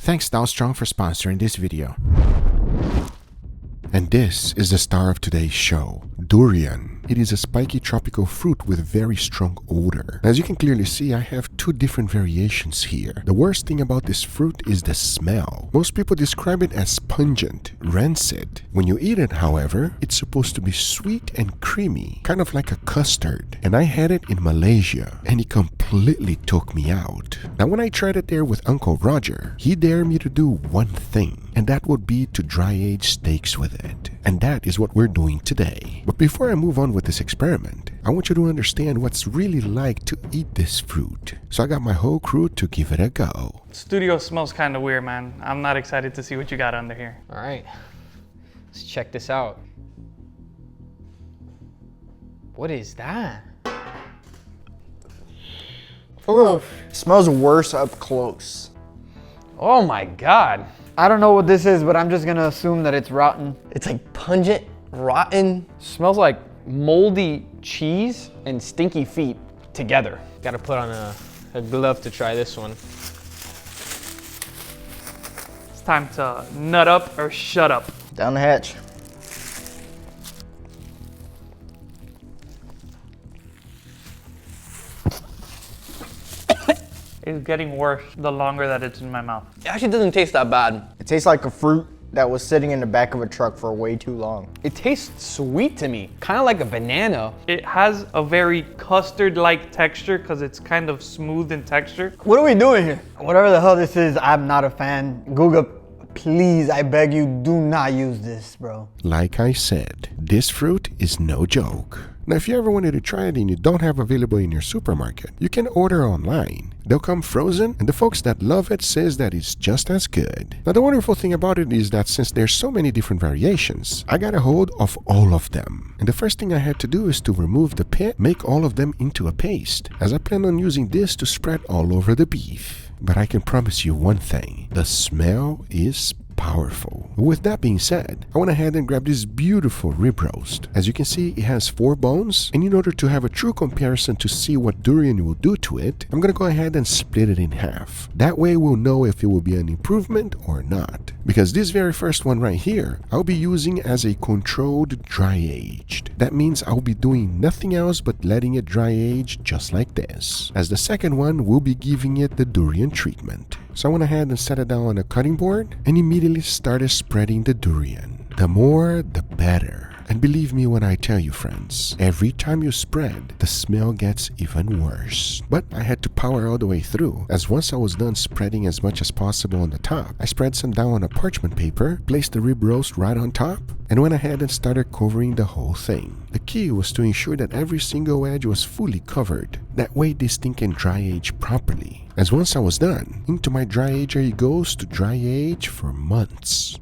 Thanks Strong for sponsoring this video. And this is the star of today's show, durian. It is a spiky tropical fruit with very strong odor. As you can clearly see, I have two different variations here. The worst thing about this fruit is the smell. Most people describe it as pungent, rancid. When you eat it, however, it's supposed to be sweet and creamy, kind of like a custard. And I had it in Malaysia, and it completely took me out. Now when I tried it there with Uncle Roger, he dared me to do one thing, and that would be to dry age steaks with it. And that is what we're doing today. But before I move on with this experiment, I want you to understand what's really like to eat this fruit. So I got my whole crew to give it a go. Studio smells kind of weird, man. I'm not excited to see what you got under here. All right, let's check this out. What is that? Oof. Smells worse up close. Oh my God. I don't know what this is, but I'm just gonna assume that it's rotten. It's like pungent, rotten. Smells like moldy cheese and stinky feet together. Gotta put on a glove to try this one. It's time to nut up or shut up. Down the hatch. It's getting worse the longer that it's in my mouth. It actually doesn't taste that bad. It tastes like a fruit that was sitting in the back of a truck for way too long. It tastes sweet to me, kind of like a banana. It has a very custard-like texture because it's kind of smooth in texture. What are we doing here? Whatever the hell this is, I'm not a fan. Guga, please, I beg you, do not use this, bro. Like I said, this fruit is no joke. Now if you ever wanted to try it and you don't have available in your supermarket, you can order online. They'll come frozen, and the folks that love it says that it's just as good. Now the wonderful thing about it is that since there's so many different variations, I got a hold of all of them. And the first thing I had to do is to remove the pit, make all of them into a paste, as I plan on using this to spread all over the beef. But I can promise you one thing, the smell is powerful. With that being said, I went ahead and grabbed this beautiful rib roast. As you can see, it has 4 bones, and in order to have a true comparison to see what durian will do to it, I'm gonna go ahead and split it in half. That way we'll know if it will be an improvement or not. Because this very first one right here, I'll be using as a controlled dry aged. That means I'll be doing nothing else but letting it dry age just like this. As the second one, we'll be giving it the durian treatment. So I went ahead and set it down on a cutting board and immediately started spreading the durian. The more, the better. And believe me when I tell you, friends, every time you spread, the smell gets even worse. But I had to power all the way through, as once I was done spreading as much as possible on the top, I spread some down on a parchment paper, placed the rib roast right on top, and went ahead and started covering the whole thing. The key was to ensure that every single edge was fully covered. That way this thing can dry age properly. As once I was done, into my dry ager it goes to dry age for months.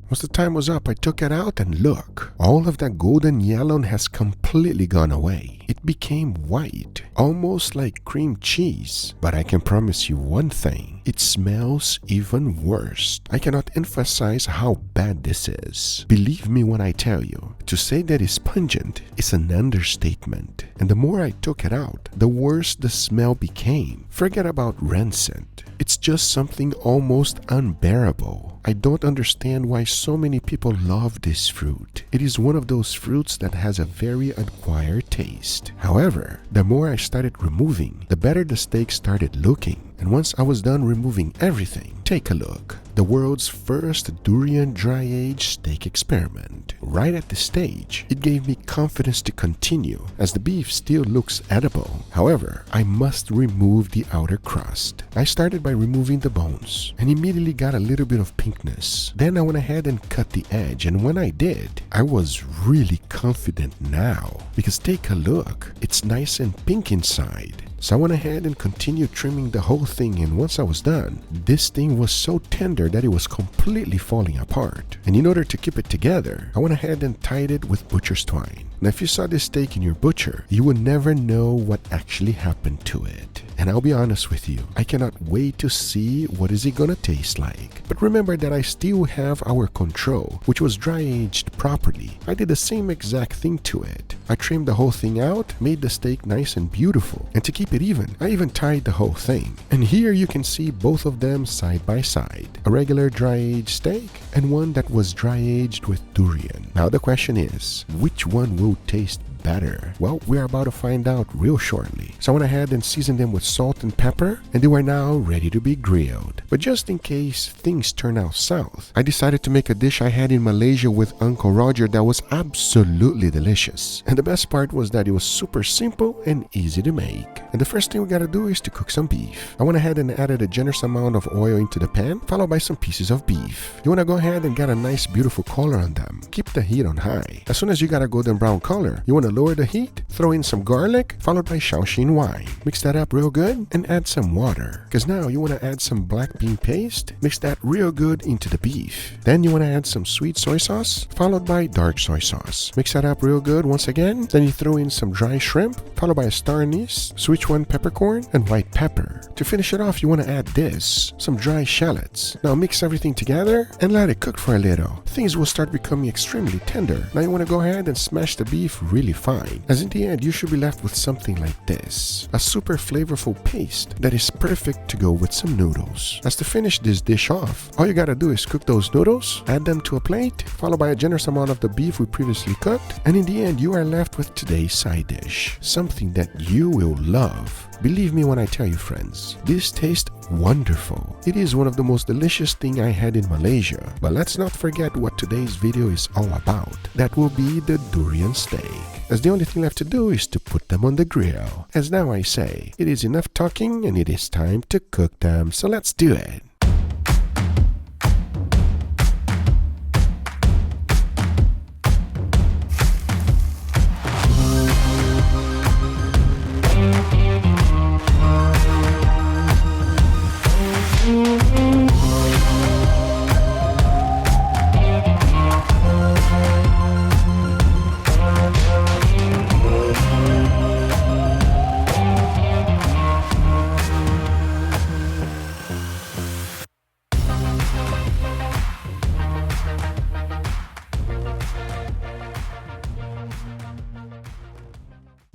Once the time was up, I took it out and look, all of that golden yellow has completely gone away. It became white, almost like cream cheese. But I can promise you one thing, it smells even worse. I cannot emphasize how bad this is. Believe me when I tell you, to say that it's pungent is an understatement. And the more I took it out, the worse the smell became. Forget about rancid. It's just something almost unbearable. I don't understand why so many people love this fruit. It is one of those fruits that has a very acquired taste. However, the more I started removing, the better the steak started looking. And once I was done removing everything, take a look. The world's first durian dry age steak experiment. Right at this stage, it gave me confidence to continue, as the beef still looks edible. However, I must remove the outer crust. I started by removing the bones, and immediately got a little bit of pinkness. Then I went ahead and cut the edge, and when I did, I was really confident now. Because take a look, it's nice and pink inside. So I went ahead and continued trimming the whole thing, and once I was done, this thing was so tender that it was completely falling apart. And in order to keep it together, I went ahead and tied it with butcher's twine. Now if you saw this steak in your butcher, you would never know what actually happened to it. And I'll be honest with you, I cannot wait to see what is it gonna taste like. But remember that I still have our control, which was dry aged properly. I did the same exact thing to it. I trimmed the whole thing out, made the steak nice and beautiful. And to keep it even, I even tied the whole thing. And here you can see both of them side by side. A regular dry-aged steak and one that was dry-aged with durian. Now the question is, which one will taste better? Well, we're about to find out real shortly. So I went ahead and seasoned them with salt and pepper, and they were now ready to be grilled. But just in case things turn out south, I decided to make a dish I had in Malaysia with Uncle Roger that was absolutely delicious. And the best part was that it was super simple and easy to make. And the first thing we gotta do is to cook some beef. I went ahead and added a generous amount of oil into the pan, followed by some pieces of beef. You wanna go ahead and get a nice beautiful color on them. Keep the heat on high. As soon as you got a golden brown color, you wanna lower the heat, throw in some garlic, followed by Shaoxing wine. Mix that up real good and add some water. Cause now you wanna add some black bean paste, mix that real good into the beef. Then you wanna add some sweet soy sauce, followed by dark soy sauce. Mix that up real good once again. Then you throw in some dry shrimp, followed by a star anise, Sichuan peppercorn, and white pepper. To finish it off, you wanna add this, some dry shallots. Now mix everything together and let it cook for a little. Things will start becoming extremely tender. Now you wanna go ahead and smash the beef really fine, as in the end you should be left with something like this, a super flavorful paste that is perfect to go with some noodles. As to finish this dish off, all you gotta do is cook those noodles, add them to a plate, followed by a generous amount of the beef we previously cooked, and in the end you are left with today's side dish, something that you will love. Believe me when I tell you, friends, this tastes wonderful. It is one of the most delicious things I had in Malaysia. But let's not forget what today's video is all about. That will be the durian steak. As the only thing left to do is to put them on the grill. As now I say, it is enough talking and it is time to cook them. So let's do it.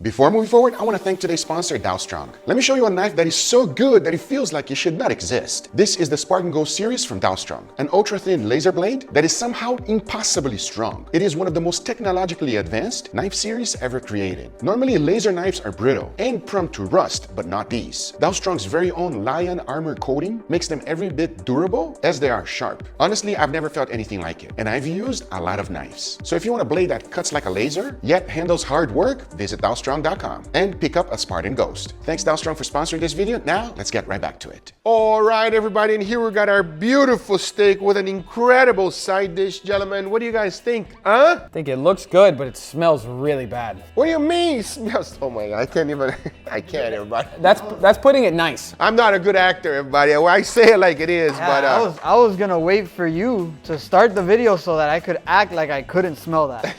Before moving forward, I want to thank today's sponsor, Strong. Let me show you a knife that is so good that it feels like it should not exist. This is the Spartan Go series from Strong, an ultra-thin laser blade that is somehow impossibly strong. It is one of the most technologically advanced knife series ever created. Normally, laser knives are brittle and prone to rust, but not these. Strong's very own Lion armor coating makes them every bit durable as they are sharp. Honestly, I've never felt anything like it, and I've used a lot of knives. So if you want a blade that cuts like a laser, yet handles hard work, visit Strong.com and pick up a Spartan Ghost. Thanks Strong for sponsoring this video. Now, let's get right back to it. All right, everybody, and here we got our beautiful steak with an incredible side dish. Gentlemen, what do you guys think? Huh? I think it looks good, but it smells really bad. What do you mean? It smells, oh my God, I can't even, I can't, everybody. That's putting it nice. I'm not a good actor, everybody. Well, I say it like it is, Yeah, but I was gonna wait for you to start the video so that I could act like I couldn't smell that.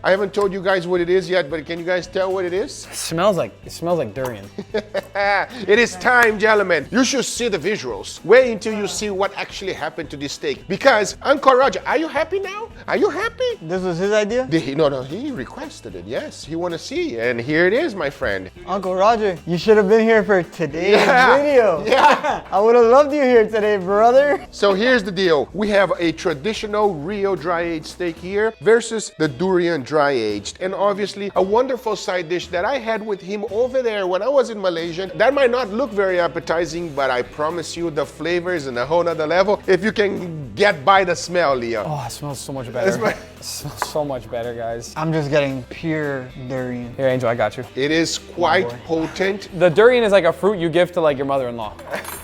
I haven't told you guys what it is yet, but can you guys tell what it is? It smells like durian. It is time, gentlemen. You should see the visuals. Wait until you see what actually happened to this steak. Because, Uncle Roger, are you happy now? Are you happy? This was his idea? No, he requested it. Yes, he want to see. And here it is, my friend. Uncle Roger, you should have been here for today's video. Yeah. I would have loved you here today, brother. So here's the deal. We have a traditional Rio dry-aged steak here versus the durian dry-aged. And obviously, a wonderful side dish that I had with him over there when I was in Malaysia. That might not look very appetizing, but I promise you the flavors in a whole nother level if you can get by the smell, Leo. Oh, it smells so much better. It smells so much better, guys. I'm just getting pure durian. Here, Angel, I got you. It is quite potent. The durian is like a fruit you give to like your mother-in-law.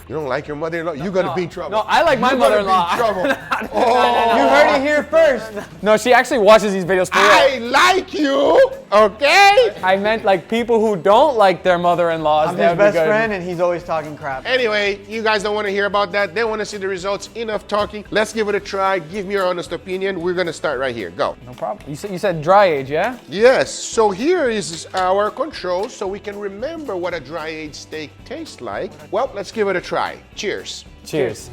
You don't like your mother-in-law? You're gonna be in trouble. No, I like my mother-in-law. You heard it here first. No, she actually watches these videos for real. I like you, okay? I meant like people who don't like their mother-in-laws. I'm his best friend and he's always talking crap. Anyway, you guys don't want to hear about that. They want to see the results. Enough talking. Let's give it a try. Give me your honest opinion. We're gonna start right here. Go. No problem. You said dry age, yeah? Yes. So here is our controls so we can remember what a dry-aged steak tastes like. Well, let's give it a try. Cheers. Cheers.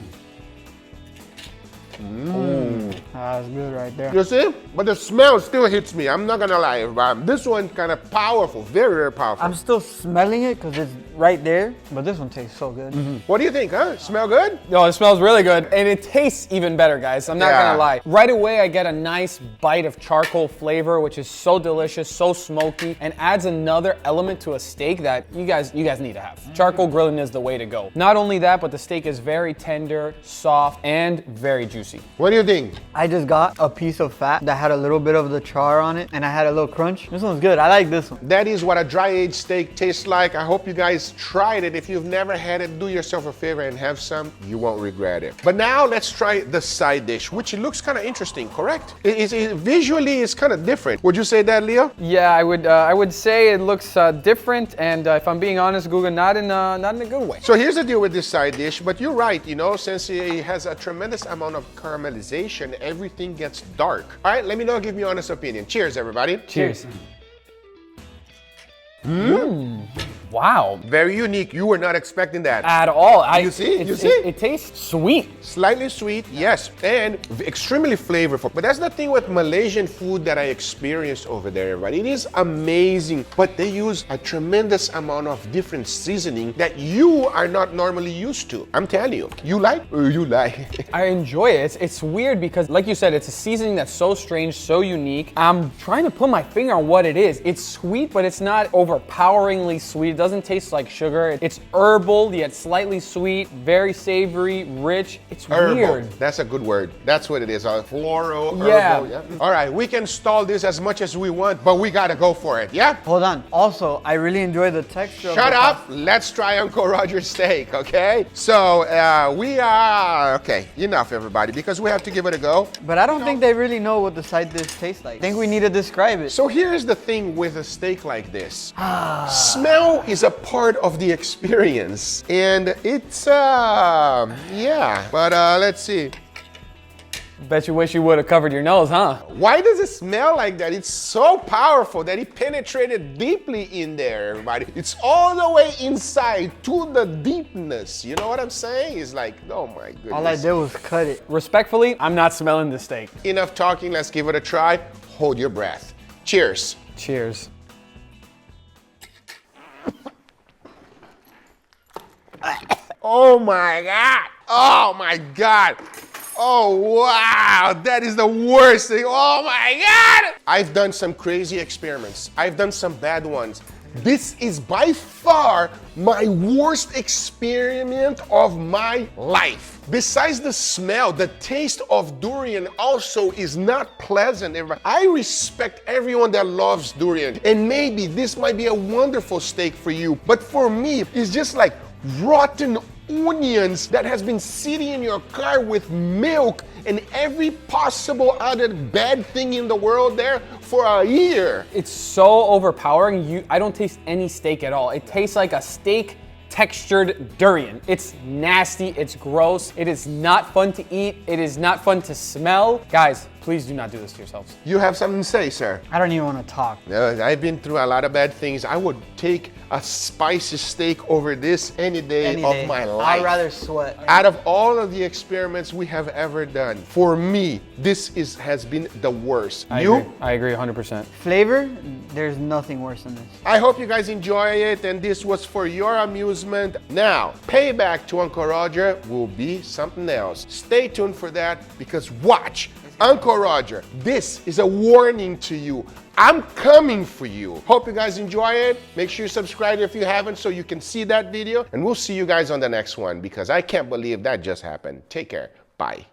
That's good right there. You see? But the smell still hits me. I'm not gonna lie. This one kind of powerful, very, very powerful. I'm still smelling it because it's right there, but this one tastes so good. What do you think, huh? Smell good? No, it smells really good, and it tastes even better, guys. I'm not Yeah. gonna lie. Right away, I get a nice bite of charcoal flavor, which is so delicious, so smoky, and adds another element to a steak that you guys need to have. Charcoal grilling is the way to go. Not only that, but the steak is very tender, soft, and very juicy. What do you think? I just got a piece of fat that had a little bit of the char on it, and I had a little crunch. This one's good. I like this one. That is what a dry aged steak tastes like. I hope you guys tried it. If you've never had it, do yourself a favor and have some. You won't regret it. But now let's try the side dish, which it looks kind of interesting, correct? Visually, it's kind of different. Would you say that, Leo? Yeah, I would say it looks different, and if I'm being honest, Guga, not in a good way. So here's the deal with this side dish, but you're right, you know, since it has a tremendous amount of caramelization, everything gets dark. All right, let me know, give me your honest opinion. Cheers, everybody. Cheers. Wow. Very unique. You were not expecting that. At all. You see? You see? It tastes sweet. Slightly sweet, yes, and extremely flavorful. But that's the thing with Malaysian food that I experienced over there, everybody. It is amazing, but they use a tremendous amount of different seasoning that you are not normally used to. I'm telling you. You like? You like? I enjoy it. It's weird because, like you said, it's a seasoning that's so strange, so unique. I'm trying to put my finger on what it is. It's sweet, but it's not overpoweringly sweet. It doesn't taste like sugar. It's herbal, yet slightly sweet, very savory, rich. It's Herbal. weird. That's a good word. That's what it is. Floral, Yeah. herbal. Yeah. All right, we can stall this as much as we want, but we gotta go for it, yeah? Hold on. Also, I really enjoy the texture of Shut the up. Let's try Uncle Roger's steak, okay? So we are, okay, enough everybody, because we have to give it a go. But I don't think they really know what the side dish tastes like. I think we need to describe it. So here's the thing with a steak like this. Smell is a part of the experience. And it's, yeah, but let's see. Bet you wish you would have covered your nose, huh? Why does it smell like that? It's so powerful that it penetrated deeply in there, everybody. It's all the way inside to the deepness. You know what I'm saying? It's like, oh my goodness. All I did was cut it. Respectfully, I'm not smelling the steak. Enough talking, let's give it a try. Hold your breath. Cheers. Cheers. Oh my God. Oh my God. Oh wow, that is the worst thing. Oh my God. I've done some crazy experiments. I've done some bad ones. This is by far my worst experiment of my life. Besides the smell, the taste of durian also is not pleasant. I respect everyone that loves durian, and maybe this might be a wonderful steak for you, but for me, it's just like rotten onions that has been sitting in your car with milk and every possible other bad thing in the world there for a year. It's so overpowering. I don't taste any steak at all. It tastes like a steak textured durian. It's nasty, it's gross, it is not fun to eat, it is not fun to smell. Guys, please do not do this to yourselves. You have something to say, sir? I don't even want to talk. I've been through a lot of bad things. I would take a spicy steak over this any day of my life. I'd rather sweat. Out of all of the experiments we have ever done, for me, this has been the worst. I agree 100%. Flavor, there's nothing worse than this. I hope you guys enjoy it, and this was for your amusement. Now, payback to Uncle Roger will be something else. Stay tuned for that, because watch, Uncle Roger, this is a warning to you. I'm coming for you. Hope you guys enjoy it. Make sure you subscribe if you haven't so you can see that video. And we'll see you guys on the next one, because I can't believe that just happened. Take care. Bye.